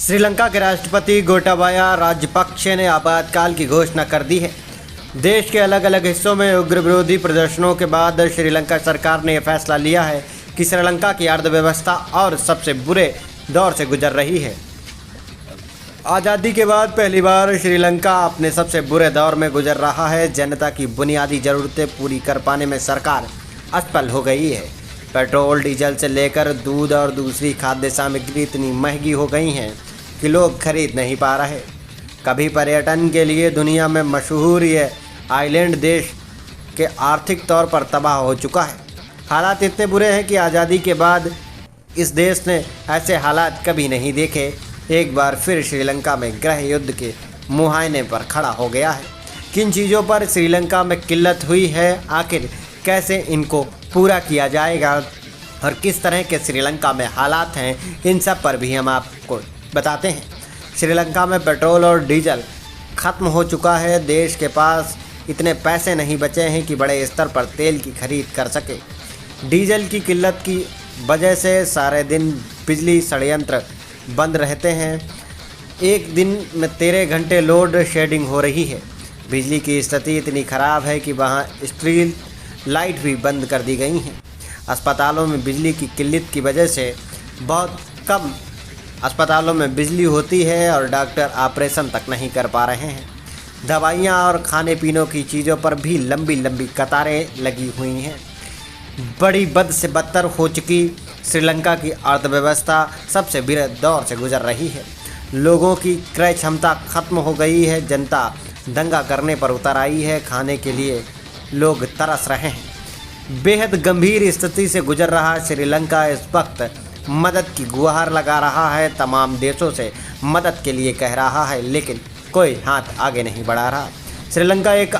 श्रीलंका के राष्ट्रपति गोटाबाया राजपक्षे ने आपातकाल की घोषणा कर दी है। देश के अलग अलग हिस्सों में उग्र विरोधी प्रदर्शनों के बाद श्रीलंका सरकार ने यह फैसला लिया है कि श्रीलंका की अर्थव्यवस्था और सबसे बुरे दौर से गुजर रही है। आज़ादी के बाद पहली बार श्रीलंका अपने सबसे बुरे दौर में गुजर रहा है। जनता की बुनियादी ज़रूरतें पूरी कर पाने में सरकार असफल हो गई है। पेट्रोल, डीजल से लेकर दूध और दूसरी खाद्य सामग्री इतनी महंगी हो गई हैं कि लोग खरीद नहीं पा रहे। कभी पर्यटन के लिए दुनिया में मशहूर ये आइलैंड देश के आर्थिक तौर पर तबाह हो चुका है। हालात इतने बुरे हैं कि आज़ादी के बाद इस देश ने ऐसे हालात कभी नहीं देखे। एक बार फिर श्रीलंका में गृह युद्ध के मुहायने पर खड़ा हो गया है। किन चीज़ों पर श्रीलंका में किल्लत हुई है, आखिर कैसे इनको पूरा किया जाएगा और किस तरह के श्रीलंका में हालात हैं, इन सब पर भी हम आपको बताते हैं। श्रीलंका में पेट्रोल और डीजल ख़त्म हो चुका है। देश के पास इतने पैसे नहीं बचे हैं कि बड़े स्तर पर तेल की खरीद कर सके। डीजल की किल्लत की वजह से सारे दिन बिजली षड्यंत्र बंद रहते हैं। एक दिन में 13 घंटे लोड शेडिंग हो रही है। बिजली की स्थिति इतनी ख़राब है कि वहाँ स्ट्रीट लाइट भी बंद कर दी गई हैं। अस्पतालों में बिजली की किल्लत की वजह से बहुत कम अस्पतालों में बिजली होती है और डॉक्टर ऑपरेशन तक नहीं कर पा रहे हैं। दवाइयाँ और खाने पीने की चीज़ों पर भी लंबी लंबी कतारें लगी हुई हैं। बड़ी बद से बदतर हो चुकी श्रीलंका की अर्थव्यवस्था सबसे बुरे दौर से गुजर रही है। लोगों की क्रय क्षमता खत्म हो गई है। जनता दंगा करने पर उतर आई है। खाने के लिए लोग तरस रहे हैं। बेहद गंभीर स्थिति से गुजर रहा श्रीलंका इस वक्त मदद की गुहार लगा रहा है। तमाम देशों से मदद के लिए कह रहा है, लेकिन कोई हाथ आगे नहीं बढ़ा रहा। श्रीलंका एक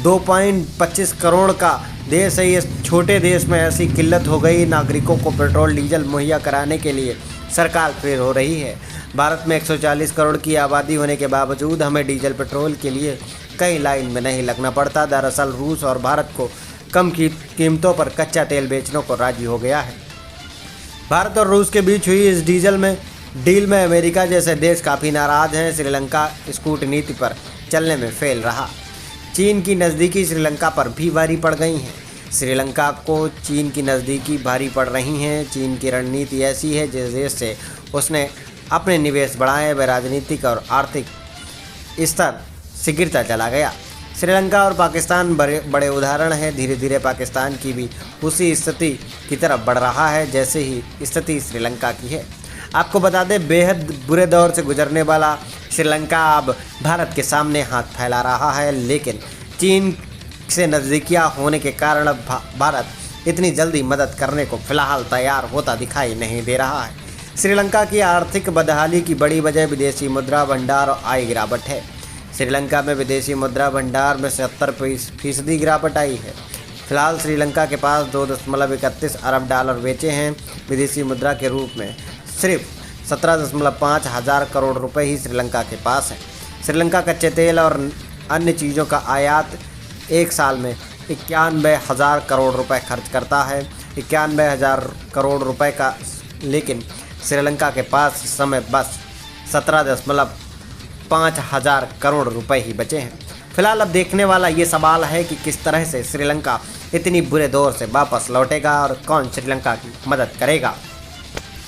2.25 करोड़ का देश है। इस छोटे देश में ऐसी किल्लत हो गई, नागरिकों को पेट्रोल डीजल मुहैया कराने के लिए सरकार फेल हो रही है। भारत में 140 करोड़ की आबादी होने के बावजूद हमें डीजल पेट्रोल के लिए कई लाइन में नहीं लगना पड़ता। दरअसल रूस और भारत को कम कीमतों पर कच्चा तेल बेचने को राजी हो गया है। भारत और रूस के बीच हुई इस डील में अमेरिका जैसे देश काफ़ी नाराज़ हैं। श्रीलंका इस कूटनीति पर चलने में फेल रहा। चीन की नज़दीकी श्रीलंका पर भी भारी पड़ गई हैं। श्रीलंका को चीन की नज़दीकी भारी पड़ रही हैं। चीन की रणनीति ऐसी है, जिस देश से उसने अपने निवेश बढ़ाए वह राजनीतिक और आर्थिक स्तर से गिरता चला गया। श्रीलंका और पाकिस्तान बड़े उदाहरण हैं। धीरे धीरे पाकिस्तान की भी उसी स्थिति की तरफ बढ़ रहा है जैसे ही स्थिति श्रीलंका की है। आपको बता दें, बेहद बुरे दौर से गुजरने वाला श्रीलंका अब भारत के सामने हाथ फैला रहा है, लेकिन चीन से नज़दीकियाँ होने के कारण अब भारत इतनी जल्दी मदद करने को फिलहाल तैयार होता दिखाई नहीं दे रहा है। श्रीलंका की आर्थिक बदहाली की बड़ी वजह विदेशी मुद्रा भंडार और आय गिरावट है। श्रीलंका में विदेशी मुद्रा भंडार में 70% गिरावट आई है। फिलहाल श्रीलंका के पास 2.31 अरब डॉलर बेचे हैं विदेशी मुद्रा के रूप में। सिर्फ 17.5 हज़ार करोड़ रुपए ही श्रीलंका के पास है। श्रीलंका कच्चे तेल और अन्य चीज़ों का आयात एक साल में 91,000 करोड़ रुपए खर्च करता है। 91,000 करोड़ रुपए का, लेकिन श्रीलंका के पास इस समय बस 17.5 हज़ार करोड़ रुपए ही बचे हैं। फिलहाल अब देखने वाला ये सवाल है कि किस तरह से श्रीलंका इतनी बुरे दौर से वापस लौटेगा और कौन श्रीलंका की मदद करेगा।